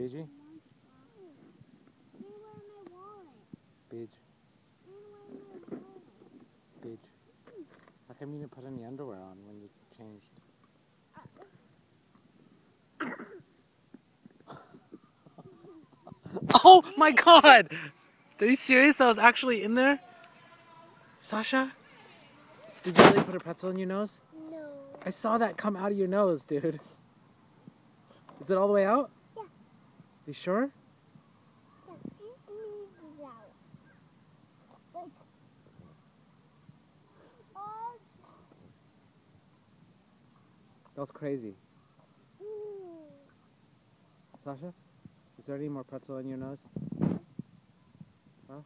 Beige? Beige. Beige. How come you didn't put any underwear on when you changed? Oh my god! Are you serious? That was actually in there? Sasha? Did you really put a pretzel in your nose? No. I saw that come out of your nose, dude. Is it all the way out? Yeah. You sure? Yeah, this means out. Like, oh. That was crazy. Sasha? Is there any more pretzel in your nose? Huh?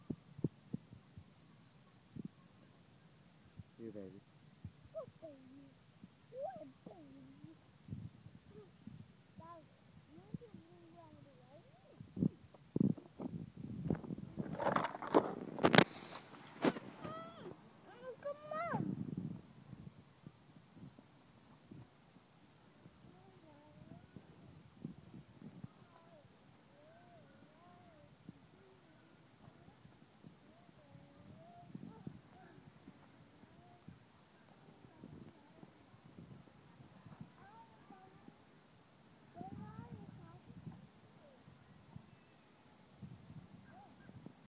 You baby. What?